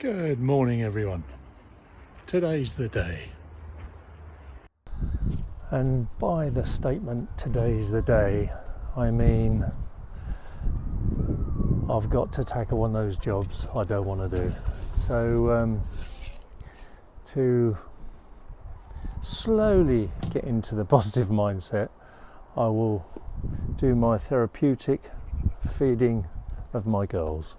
Good morning, everyone. Today's the day. And by the statement, today's the day, I mean I've got to tackle one of those jobs I don't want to do. So to slowly get into the positive mindset, I will do my therapeutic feeding of my girls.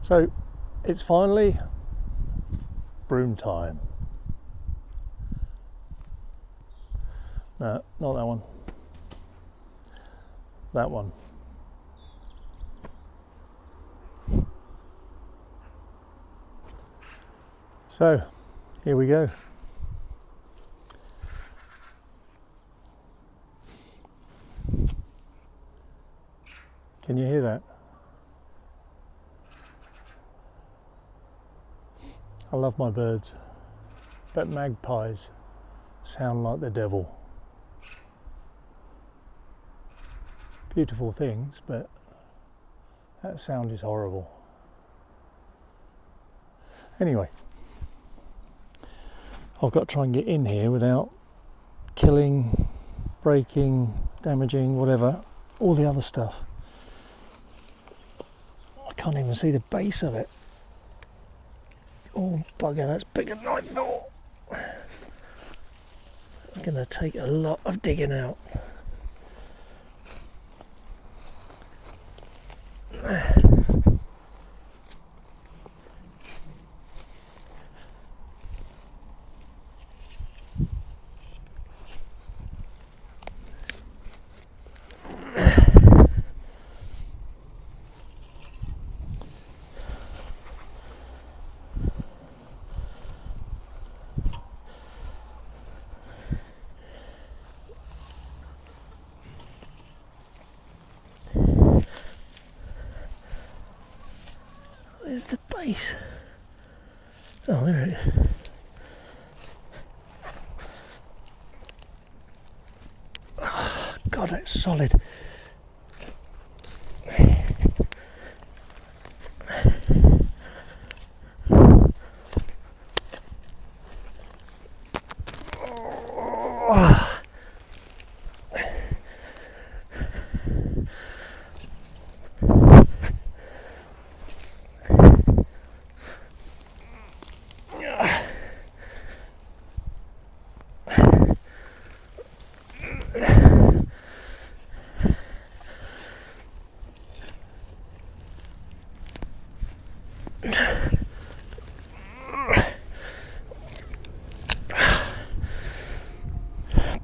So it's finally broom time. No, not that one. That one. So here we go. Can you hear that? I love my birds, but magpies sound like the devil. Beautiful things, but that sound is horrible. Anyway, I've got to try and get in here without killing, breaking, damaging, whatever, all the other stuff. I can't even see the base of it. Oh bugger, that's bigger than I thought. It's going to take a lot of digging out. There's the base. Oh, there it is. Oh, God, that's solid.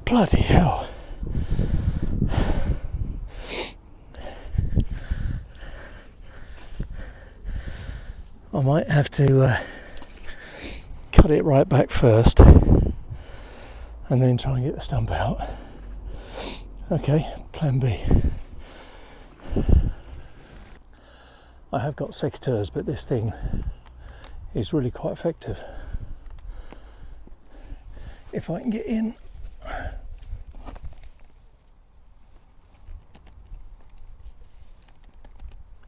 Bloody hell. I might have to cut it right back first and then try and get the stump out. Okay, plan B. I have got secateurs, but this thing is really quite effective. If I can get in.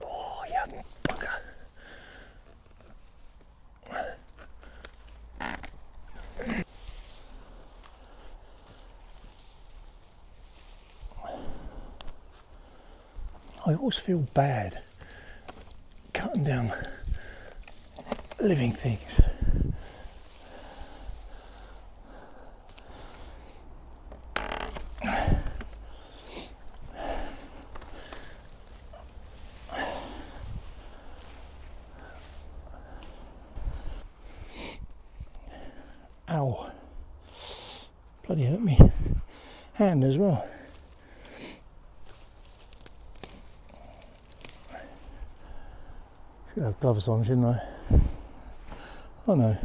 Oh, yeah, bugger. I always feel bad cutting down living things. Ow. Bloody hurt me hand as well. Should have gloves on, shouldn't I? Oh no.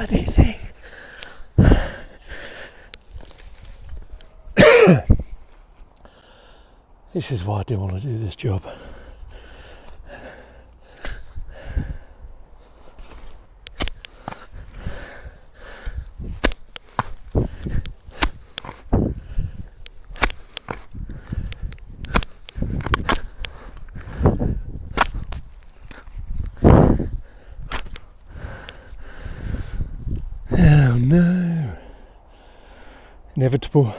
bloody thing. This is why I didn't want to do this job. Oh no. Inevitable.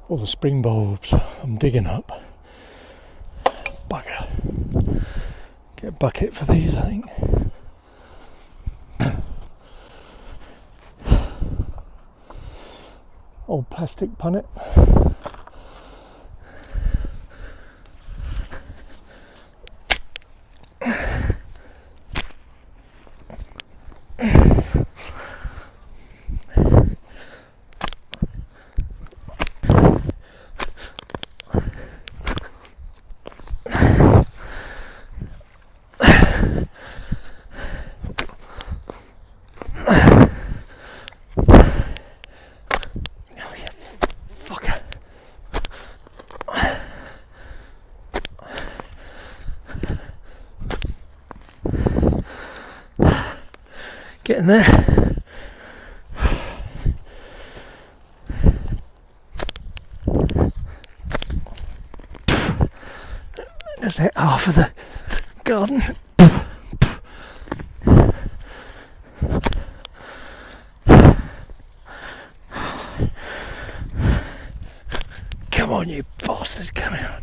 All the spring bulbs I'm digging up. Bugger. Get a bucket for these, I think. Old plastic punnet. Getting there. There's that half of the garden. Come on, you bastard, come out.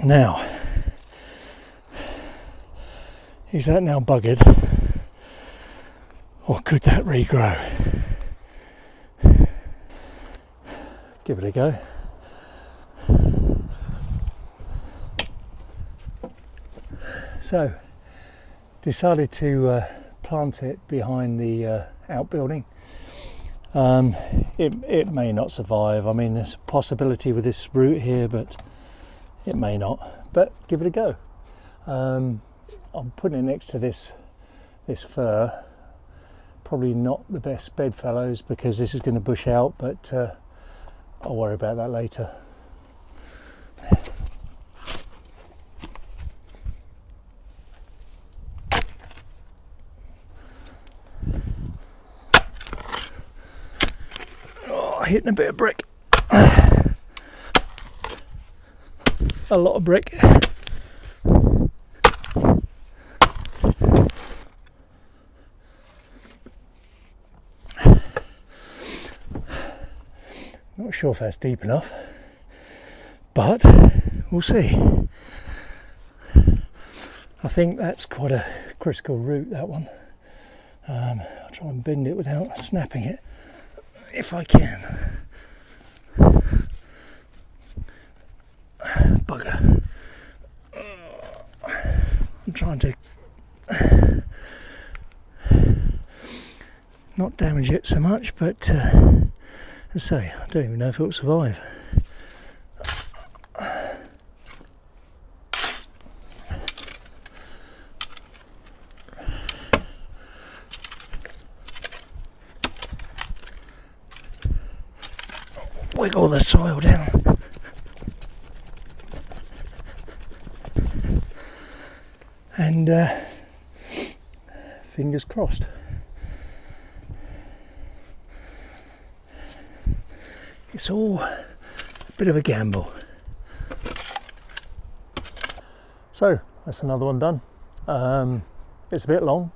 Now, is that now buggered, or could that regrow? Give it a go. So, decided to plant it behind the outbuilding. It may not survive. I mean, there's a possibility with this root here, but it may not. But give it a go. I'm putting it next to this fir. Probably not the best bedfellows because this is going to bush out, but I'll worry about that later. Oh, hitting a bit of brick. A lot of brick. Not sure if that's deep enough, but we'll see. I think that's quite a critical root, that one. I'll try and bend it without snapping it, if I can. Bugger. I'm trying to not damage it so much, but as I say, I don't even know if it'll survive. Wiggle the soil down. And fingers crossed. It's all a bit of a gamble. So that's another one done. It's a bit long.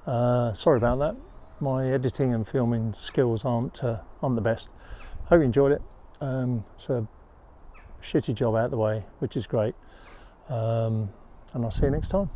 Sorry about that. My editing and filming skills aren't the best. Hope you enjoyed it. It's a shitty job out of the way, which is great. And I'll see you next time.